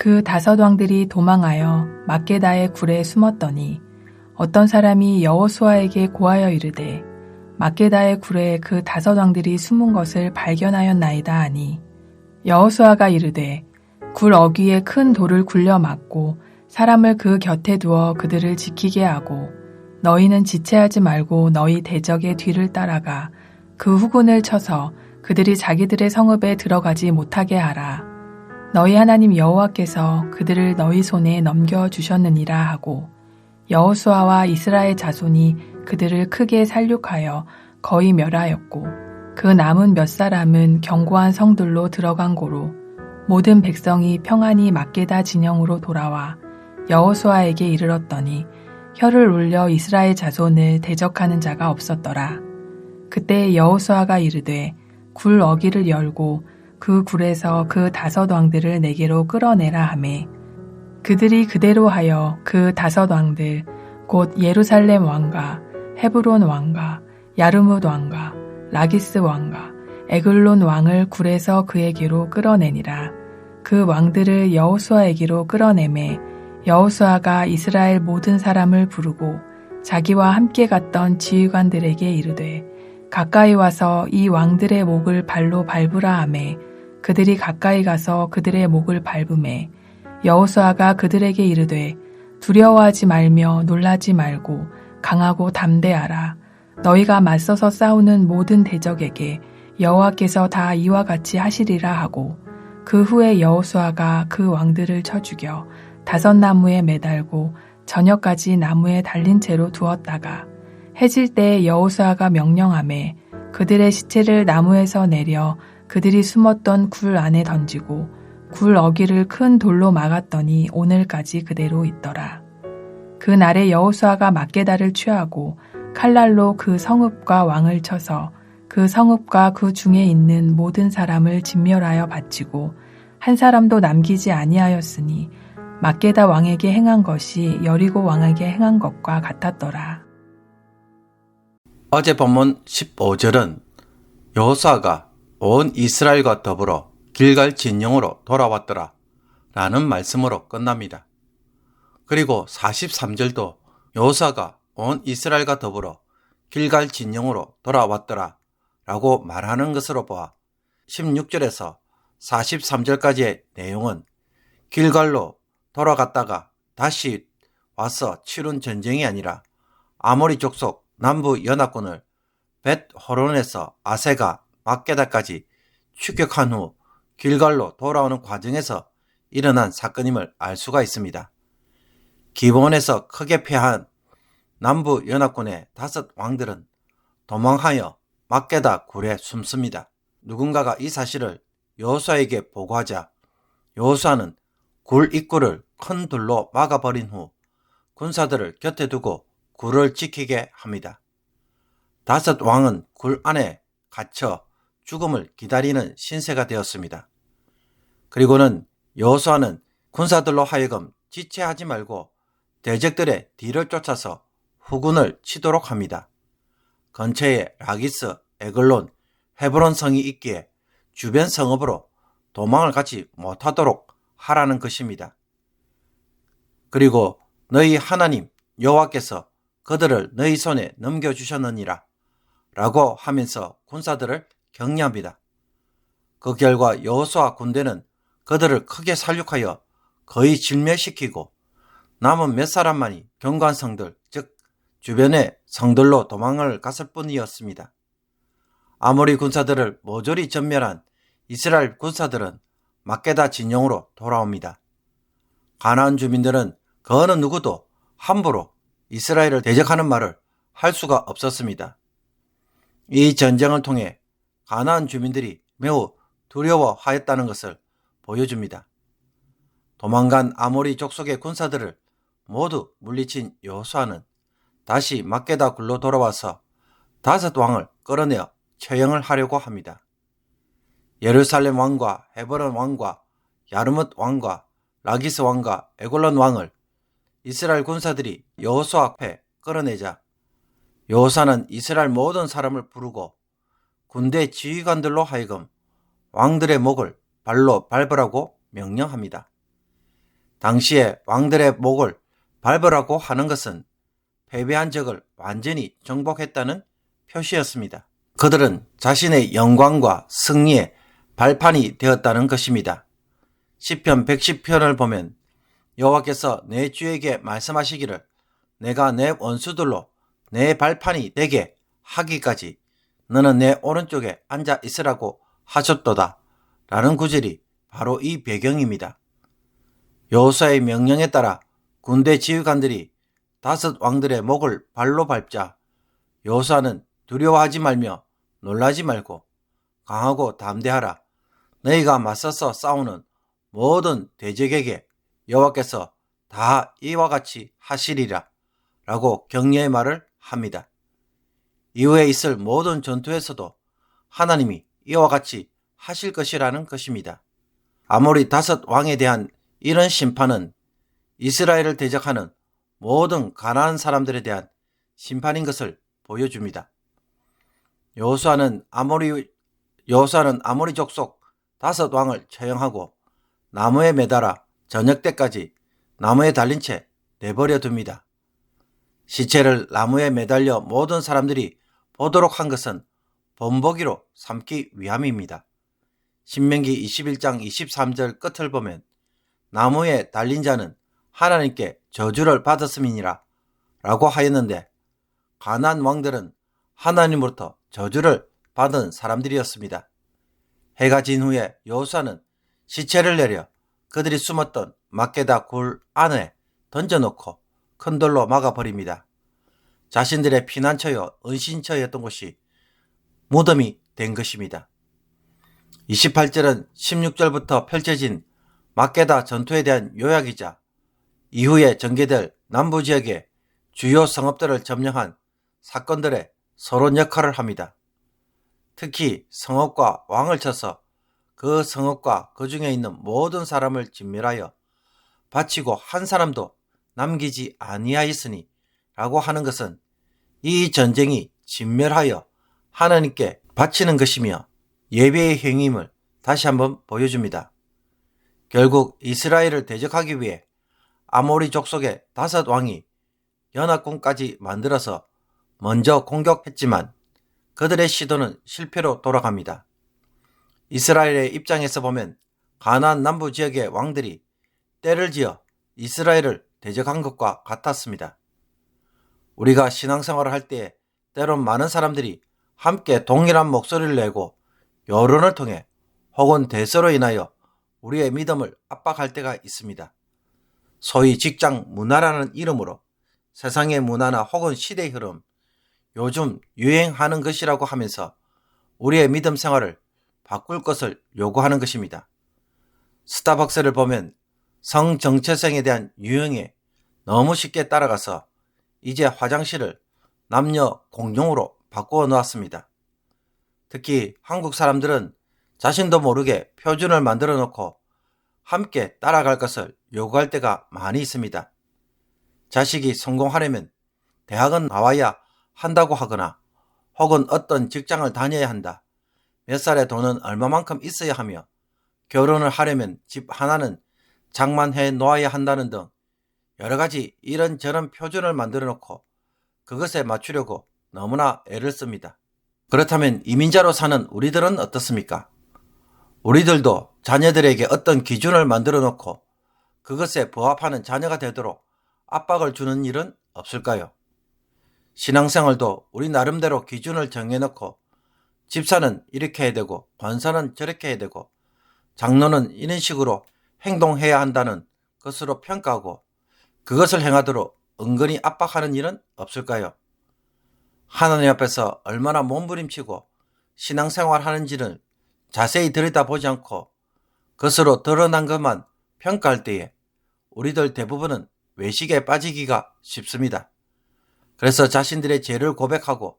그 5 왕들이 도망하여 막게다의 굴에 숨었더니 어떤 사람이 여호수아에게 고하여 이르되 막게다의 굴에 그 5 왕들이 숨은 것을 발견하였나이다 하니 여호수아가 이르되 굴 어귀에 큰 돌을 굴려 막고 사람을 그 곁에 두어 그들을 지키게 하고 너희는 지체하지 말고 너희 대적의 뒤를 따라가 그 후군을 쳐서 그들이 자기들의 성읍에 들어가지 못하게 하라. 너희 하나님 여호와께서 그들을 너희 손에 넘겨주셨느니라 하고 여호수아와 이스라엘 자손이 그들을 크게 살육하여 거의 멸하였고 그 남은 몇 사람은 견고한 성들로 들어간 고로 모든 백성이 평안히 막게다 진영으로 돌아와 여호수아에게 이르렀더니 혀를 올려 이스라엘 자손을 대적하는 자가 없었더라. 그때 여호수아가 이르되 굴 어귀를 열고 그 굴에서 그 5 왕들을 내게로 끌어내라 하매 그들이 그대로 하여 그 5 왕들 곧 예루살렘 왕과 헤브론 왕과 야르뭇 왕과 라기스 왕과 에글론 왕을 굴에서 그에게로 끌어내니라. 그 왕들을 여호수아에게로 끌어내매 여호수아가 이스라엘 모든 사람을 부르고 자기와 함께 갔던 지휘관들에게 이르되 가까이 와서 이 왕들의 목을 발로 밟으라 하매 그들이 가까이 가서 그들의 목을 밟으매 여호수아가 그들에게 이르되 두려워하지 말며 놀라지 말고 강하고 담대하라. 너희가 맞서서 싸우는 모든 대적에게 여호와께서 다 이와 같이 하시리라 하고 그 후에 여호수아가 그 왕들을 쳐 죽여 5 나무에 매달고 저녁까지 나무에 달린 채로 두었다가 해질 때에 여호수아가 명령하매 그들의 시체를 나무에서 내려 그들이 숨었던 굴 안에 던지고 굴 어귀를 큰 돌로 막았더니 오늘까지 그대로 있더라. 그 날에 여호수아가 막게다를 취하고 칼날로 그 성읍과 왕을 쳐서 그 성읍과 그 중에 있는 모든 사람을 진멸하여 바치고 한 사람도 남기지 아니하였으니 막게다 왕에게 행한 것이 여리고 왕에게 행한 것과 같았더라. 어제 본문 15절은 여호수아가 온 이스라엘과 더불어 길갈 진영으로 돌아왔더라 라는 말씀으로 끝납니다. 그리고 43절도 여호수아가 온 이스라엘과 더불어 길갈 진영으로 돌아왔더라 라고 말하는 것으로 보아 16절에서 43절까지의 내용은 길갈로 돌아갔다가 다시 와서 치룬 전쟁이 아니라 아모리 족속 남부 연합군을 벳호론에서 아세가 막게다까지 추격한 후 길갈로 돌아오는 과정에서 일어난 사건임을 알 수가 있습니다. 기본에서 크게 패한 남부 연합군의 5 왕들은 도망하여 막게다 굴에 숨습니다. 누군가가 이 사실을 여호수아에게 보고하자 여호수아는 굴 입구를 큰 돌로 막아버린 후 군사들을 곁에 두고 굴을 지키게 합니다. 5 왕은 굴 안에 갇혀 죽음을 기다리는 신세가 되었습니다. 그리고는 여호수아는 군사들로 하여금 지체하지 말고 대적들의 뒤를 쫓아서 후군을 치도록 합니다. 근처에 라기스, 에글론, 헤브론 성이 있기에 주변 성읍으로 도망을 가지 못하도록 하라는 것입니다. 그리고 너희 하나님 여호와께서 그들을 너희 손에 넘겨주셨느니라 라고 하면서 군사들을 격려합니다. 그 결과 여호수아 군대는 그들을 크게 살육하여 거의 진멸시키고 남은 몇 사람만이 견고한 성들, 즉 주변의 성들로 도망을 갔을 뿐이었습니다. 아모리 군사들을 모조리 전멸한 이스라엘 군사들은 막게다 진영으로 돌아옵니다. 가나안 주민들은 그 어느 누구도 함부로 이스라엘을 대적하는 말을 할 수가 없었습니다. 이 전쟁을 통해 가나안 주민들이 매우 두려워하였다는 것을 보여줍니다. 도망간 아모리 족속의 군사들을 모두 물리친 여호수아는 다시 막게다 굴로 돌아와서 5 왕을 끌어내어 처형을 하려고 합니다. 예루살렘 왕과 헤브론 왕과 야르뭇 왕과 라기스 왕과 에골론 왕을 이스라엘 군사들이 여호수아 앞에 끌어내자 여호수아는 이스라엘 모든 사람을 부르고 군대 지휘관들로 하여금 왕들의 목을 발로 밟으라고 명령합니다. 당시에 왕들의 목을 밟으라고 하는 것은 패배한 적을 완전히 정복했다는 표시였습니다. 그들은 자신의 영광과 승리의 발판이 되었다는 것입니다. 시편 110편을 보면 여호와께서 내 주에게 말씀하시기를 내가 내 원수들로 내 발판이 되게 하기까지 너는 내 오른쪽에 앉아 있으라고 하셨도다 라는 구절이 바로 이 배경입니다. 여호수아의 명령에 따라 군대 지휘관들이 5 왕들의 목을 발로 밟자 여호수아는 두려워하지 말며 놀라지 말고 강하고 담대하라. 너희가 맞서서 싸우는 모든 대적에게 여호와께서 다 이와 같이 하시리라 라고 격려의 말을 합니다. 이후에 있을 모든 전투에서도 하나님이 이와 같이 하실 것이라는 것입니다. 아모리 5 왕에 대한 이런 심판은 이스라엘을 대적하는 모든 가나안 사람들에 대한 심판인 것을 보여줍니다. 여호수아는 아모리 족속 5 왕을 처형하고 나무에 매달아 저녁 때까지 나무에 달린 채 내버려 둡니다. 시체를 나무에 매달려 모든 사람들이 보도록 한 것은 본보기로 삼기 위함입니다. 신명기 21장 23절 끝을 보면 나무에 달린 자는 하나님께 저주를 받았음이니라 라고 하였는데 가나안 왕들은 하나님으로부터 저주를 받은 사람들이었습니다. 해가 진 후에 여호수아는 시체를 내려 그들이 숨었던 막게다 굴 안에 던져놓고 큰 돌로 막아버립니다. 자신들의 피난처여 은신처였던 곳이 무덤이 된 것입니다. 28절은 16절부터 펼쳐진 막게다 전투에 대한 요약이자 이후에 전개될 남부지역의 주요 성읍들을 점령한 사건들의 서론 역할을 합니다. 특히 성읍과 왕을 쳐서 그 성읍과 그 중에 있는 모든 사람을 진멸하여 바치고 한 사람도 남기지 아니하였으니 라고 하는 것은 이 전쟁이 진멸하여 하나님께 바치는 것이며 예배의 행위임을 다시 한번 보여줍니다. 결국 이스라엘을 대적하기 위해 아모리 족속의 5 왕이 연합군까지 만들어서 먼저 공격했지만 그들의 시도는 실패로 돌아갑니다. 이스라엘의 입장에서 보면 가나안 남부 지역의 왕들이 때를 지어 이스라엘을 대적한 것과 같았습니다. 우리가 신앙생활을 할 때 때론 많은 사람들이 함께 동일한 목소리를 내고 여론을 통해 혹은 대서로 인하여 우리의 믿음을 압박할 때가 있습니다. 소위 직장 문화라는 이름으로 세상의 문화나 혹은 시대의 흐름, 요즘 유행하는 것이라고 하면서 우리의 믿음 생활을 바꿀 것을 요구하는 것입니다. 스타벅스를 보면 성정체성에 대한 유행에 너무 쉽게 따라가서 이제 화장실을 남녀 공용으로 바꾸어 놓았습니다. 특히 한국 사람들은 자신도 모르게 표준을 만들어 놓고 함께 따라갈 것을 요구할 때가 많이 있습니다. 자식이 성공하려면 대학은 나와야 한다고 하거나 혹은 어떤 직장을 다녀야 한다. 몇 살에 돈은 얼마만큼 있어야 하며 결혼을 하려면 집 하나는 장만해 놓아야 한다는 등 여러 가지 이런저런 표준을 만들어 놓고 그것에 맞추려고 너무나 애를 씁니다. 그렇다면 이민자로 사는 우리들은 어떻습니까? 우리들도 자녀들에게 어떤 기준을 만들어 놓고 그것에 부합하는 자녀가 되도록 압박을 주는 일은 없을까요? 신앙생활도 우리 나름대로 기준을 정해놓고 집사는 이렇게 해야 되고 권사는 저렇게 해야 되고 장로는 이런 식으로 행동해야 한다는 것으로 평가하고 그것을 행하도록 은근히 압박하는 일은 없을까요? 하나님 앞에서 얼마나 몸부림치고 신앙생활 하는지를 자세히 들여다보지 않고 그것으로 드러난 것만 평가할 때에 우리들 대부분은 외식에 빠지기가 쉽습니다. 그래서 자신들의 죄를 고백하고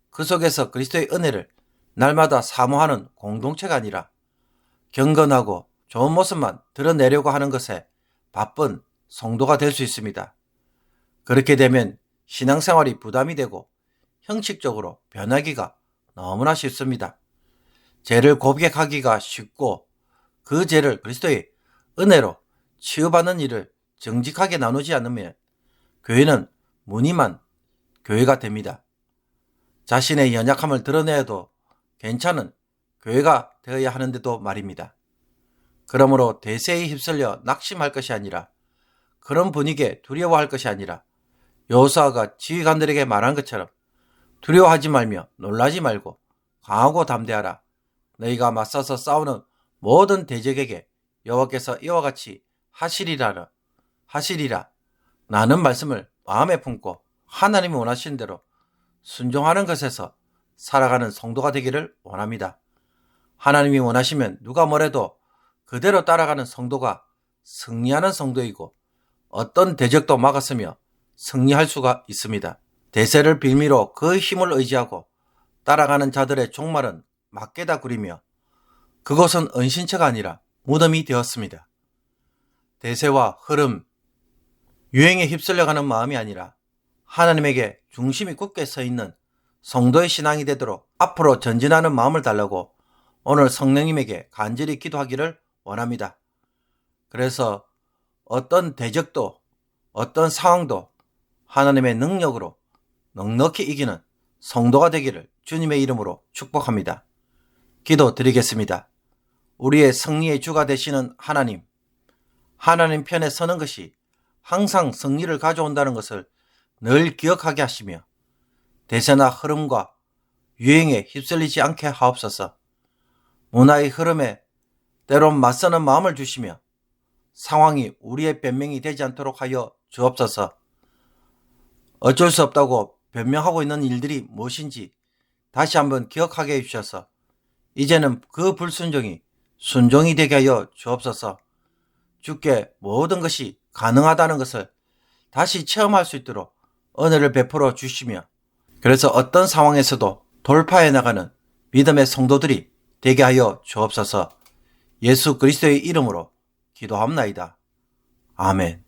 그 속에서 그리스도의 은혜를 날마다 사모하는 공동체가 아니라 경건하고 좋은 모습만 드러내려고 하는 것에 바쁜 성도가 될 수 있습니다. 그렇게 되면 신앙생활이 부담이 되고 형식적으로 변하기가 너무나 쉽습니다. 죄를 고백하기가 쉽고 그 죄를 그리스도의 은혜로 치유받는 일을 정직하게 나누지 않으면 교회는 무늬만 교회가 됩니다. 자신의 연약함을 드러내도 괜찮은 교회가 되어야 하는데도 말입니다. 그러므로 대세에 휩쓸려 낙심할 것이 아니라, 그런 분위기에 두려워할 것이 아니라 여호수아가 지휘관들에게 말한 것처럼 두려워하지 말며 놀라지 말고 강하고 담대하라. 너희가 맞서서 싸우는 모든 대적에게 여호와께서 이와 같이 하시리라. 라는 말씀을 마음에 품고 하나님이 원하시는 대로 순종하는 것에서 살아가는 성도가 되기를 원합니다. 하나님이 원하시면 누가 뭐래도 그대로 따라가는 성도가 승리하는 성도이고, 어떤 대적도 막았으며 승리할 수가 있습니다. 대세를 빌미로 그 힘을 의지하고 따라가는 자들의 종말은 막게다 구리며, 그것은 은신처가 아니라 무덤이 되었습니다. 대세와 흐름, 유행에 휩쓸려가는 마음이 아니라 하나님에게 중심이 굳게 서 있는 성도의 신앙이 되도록 앞으로 전진하는 마음을 달라고 오늘 성령님에게 간절히 기도하기를 원합니다. 그래서 어떤 대적도, 어떤 상황도 하나님의 능력으로 넉넉히 이기는 성도가 되기를 주님의 이름으로 축복합니다. 기도 드리겠습니다. 우리의 승리의 주가 되시는 하나님 편에 서는 것이 항상 승리를 가져온다는 것을 늘 기억하게 하시며, 대세나 흐름과 유행에 휩쓸리지 않게 하옵소서. 문화의 흐름에 때론 맞서는 마음을 주시며 상황이 우리의 변명이 되지 않도록 하여 주옵소서. 어쩔 수 없다고 변명하고 있는 일들이 무엇인지 다시 한번 기억하게 해주셔서 이제는 그 불순종이 순종이 되게 하여 주옵소서. 주께 모든 것이 가능하다는 것을 다시 체험할 수 있도록 은혜를 베풀어 주시며, 그래서 어떤 상황에서도 돌파해 나가는 믿음의 성도들이 되게 하여 주옵소서. 예수 그리스도의 이름으로 기도합나이다. 아멘.